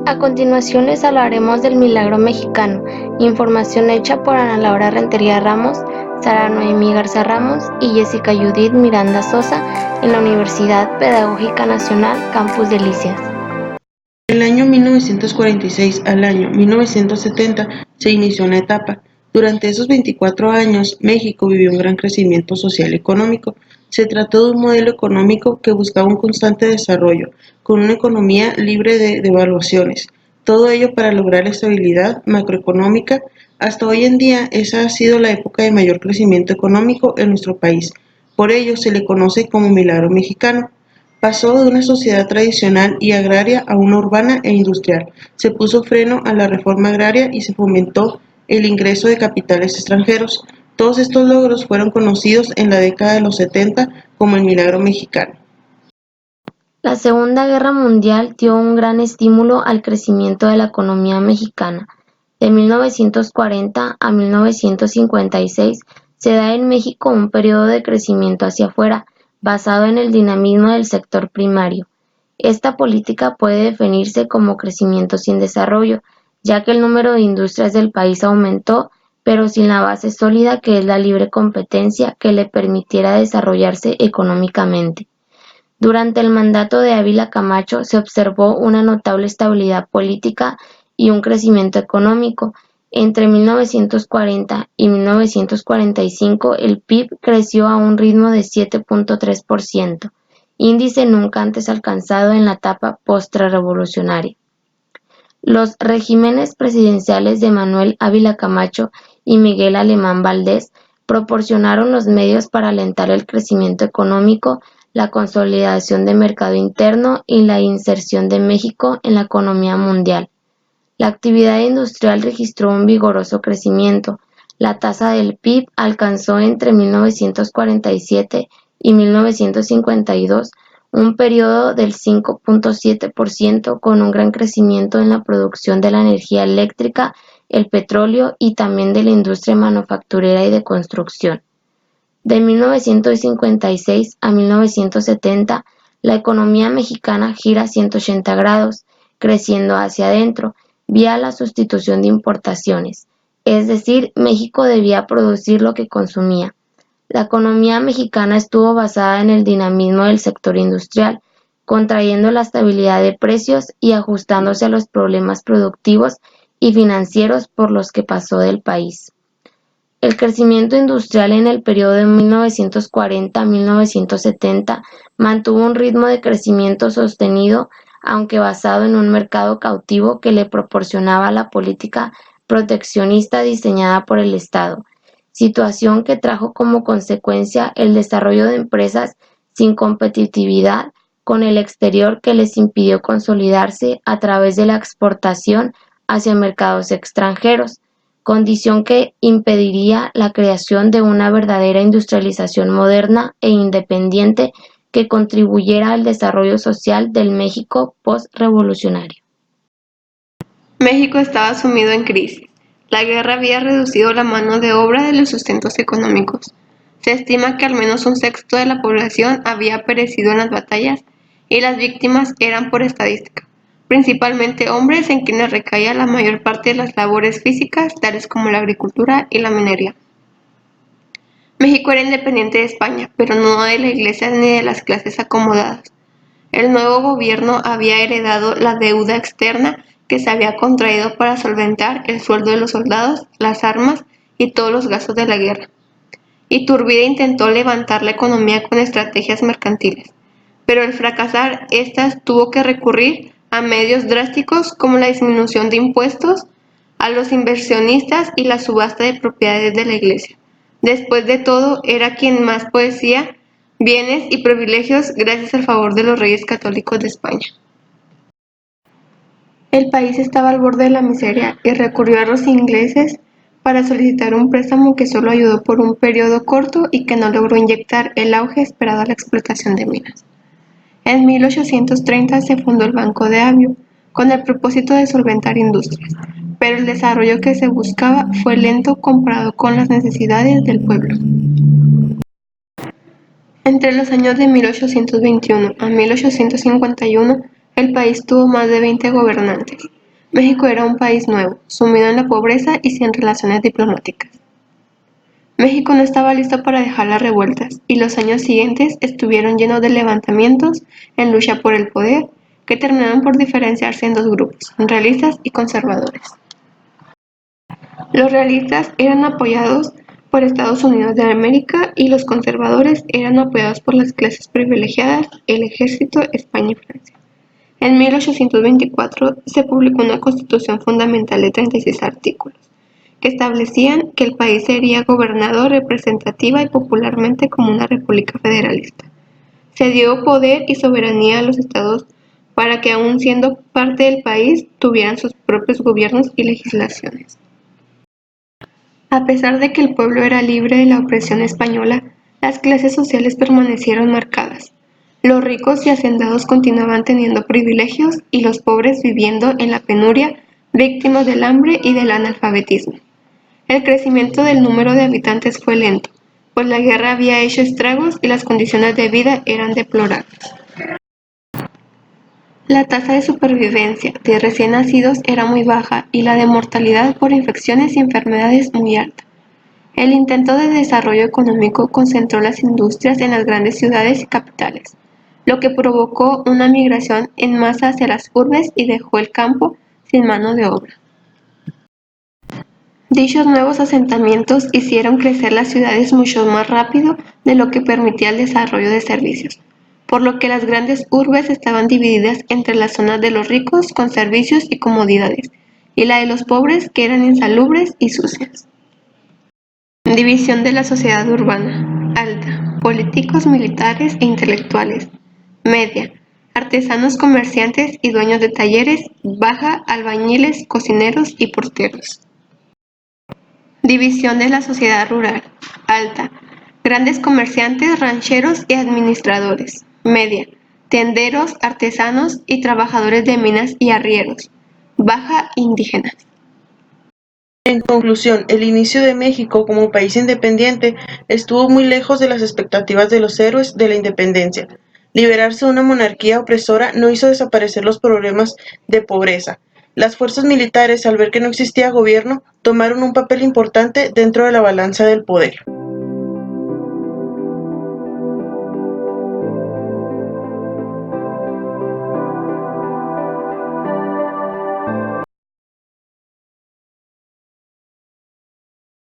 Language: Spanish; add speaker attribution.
Speaker 1: A continuación les hablaremos del milagro mexicano, información hecha por Ana Laura Rentería Ramos, Sara Noemí Garza Ramos y Jessica Judith Miranda Sosa en la Universidad Pedagógica Nacional Campus Delicias.
Speaker 2: Del año 1946 al año 1970 se inició una etapa. Durante esos 24 años, México vivió un gran crecimiento social y económico. Se trató de un modelo económico que buscaba un constante desarrollo, con una economía libre de devaluaciones. Todo ello para lograr estabilidad macroeconómica. Hasta hoy en día, esa ha sido la época de mayor crecimiento económico en nuestro país. Por ello, se le conoce como milagro mexicano. Pasó de una sociedad tradicional y agraria a una urbana e industrial. Se puso freno a la reforma agraria y se fomentó el ingreso de capitales extranjeros. Todos estos logros fueron conocidos en la década de los 70 como el milagro mexicano.
Speaker 1: La Segunda Guerra Mundial dio un gran estímulo al crecimiento de la economía mexicana. De 1940 a 1956 se da en México un periodo de crecimiento hacia afuera, basado en el dinamismo del sector primario. Esta política puede definirse como crecimiento sin desarrollo, ya que el número de industrias del país aumentó, pero sin la base sólida que es la libre competencia que le permitiera desarrollarse económicamente. Durante el mandato de Ávila Camacho se observó una notable estabilidad política y un crecimiento económico. Entre 1940 y 1945 el PIB creció a un ritmo de 7.3%, índice nunca antes alcanzado en la etapa postrevolucionaria. Los regímenes presidenciales de Manuel Ávila Camacho y Miguel Alemán Valdés proporcionaron los medios para alentar el crecimiento económico, la consolidación de mercado interno y la inserción de México en la economía mundial. La actividad industrial registró un vigoroso crecimiento. La tasa del PIB alcanzó entre 1947 y 1952 un periodo del 5.7% con un gran crecimiento en la producción de la energía eléctrica, el petróleo y también de la industria manufacturera y de construcción. De 1956 a 1970, la economía mexicana gira 180 grados, creciendo hacia adentro, vía la sustitución de importaciones. Es decir, México debía producir lo que consumía. La economía mexicana estuvo basada en el dinamismo del sector industrial, contrayendo la estabilidad de precios y ajustándose a los problemas productivos y financieros por los que pasó del país. El crecimiento industrial en el periodo de 1940 a 1970 mantuvo un ritmo de crecimiento sostenido, aunque basado en un mercado cautivo que le proporcionaba la política proteccionista diseñada por el Estado, situación que trajo como consecuencia el desarrollo de empresas sin competitividad con el exterior que les impidió consolidarse a través de la exportación hacia mercados extranjeros, condición que impediría la creación de una verdadera industrialización moderna e independiente que contribuyera al desarrollo social del México post-revolucionario.
Speaker 3: México estaba sumido en crisis. La guerra había reducido la mano de obra de los sustentos económicos. Se estima que al menos un sexto de la población había perecido en las batallas y las víctimas eran por estadística, principalmente hombres en quienes recaía la mayor parte de las labores físicas, tales como la agricultura y la minería. México era independiente de España, pero no de la Iglesia ni de las clases acomodadas. El nuevo gobierno había heredado la deuda externa que se había contraído para solventar el sueldo de los soldados, las armas y todos los gastos de la guerra. Iturbide intentó levantar la economía con estrategias mercantiles, pero al fracasar estas tuvo que recurrir a medios drásticos como la disminución de impuestos a los inversionistas y la subasta de propiedades de la Iglesia. Después de todo, era quien más poseía bienes y privilegios gracias al favor de los reyes católicos de España. El país estaba al borde de la miseria y recurrió a los ingleses para solicitar un préstamo que solo ayudó por un periodo corto y que no logró inyectar el auge esperado a la explotación de minas. En 1830 se fundó el Banco de Avio, con el propósito de solventar industrias, pero el desarrollo que se buscaba fue lento comparado con las necesidades del pueblo. Entre los años de 1821 a 1851 El país tuvo más de 20 gobernantes. México era un país nuevo, sumido en la pobreza y sin relaciones diplomáticas. México no estaba listo para dejar las revueltas, y los años siguientes estuvieron llenos de levantamientos en lucha por el poder, que terminaron por diferenciarse en dos grupos, realistas y conservadores. Los realistas eran apoyados por Estados Unidos de América y los conservadores eran apoyados por las clases privilegiadas, el ejército, España y Francia. En 1824 se publicó una constitución fundamental de 36 artículos, que establecían que el país sería gobernado representativa y popularmente como una república federalista. Se dio poder y soberanía a los estados para que, aun siendo parte del país, tuvieran sus propios gobiernos y legislaciones. A pesar de que el pueblo era libre de la opresión española, las clases sociales permanecieron marcadas. Los ricos y hacendados continuaban teniendo privilegios y los pobres viviendo en la penuria, víctimas del hambre y del analfabetismo. El crecimiento del número de habitantes fue lento, pues la guerra había hecho estragos y las condiciones de vida eran deplorables. La tasa de supervivencia de recién nacidos era muy baja y la de mortalidad por infecciones y enfermedades muy alta. El intento de desarrollo económico concentró las industrias en las grandes ciudades y capitales, lo que provocó una migración en masa hacia las urbes y dejó el campo sin mano de obra. Dichos nuevos asentamientos hicieron crecer las ciudades mucho más rápido de lo que permitía el desarrollo de servicios, por lo que las grandes urbes estaban divididas entre las zonas de los ricos con servicios y comodidades, y la de los pobres que eran insalubres y sucias. División de la sociedad urbana: alta, políticos, militares e intelectuales; media, artesanos, comerciantes y dueños de talleres; baja, albañiles, cocineros y porteros. División de la sociedad rural: alta, grandes comerciantes, rancheros y administradores; media, tenderos, artesanos y trabajadores de minas y arrieros; baja, indígenas.
Speaker 2: En conclusión, el inicio de México como país independiente estuvo muy lejos de las expectativas de los héroes de la independencia. Liberarse de una monarquía opresora no hizo desaparecer los problemas de pobreza. Las fuerzas militares, al ver que no existía gobierno, tomaron un papel importante dentro de la balanza del poder.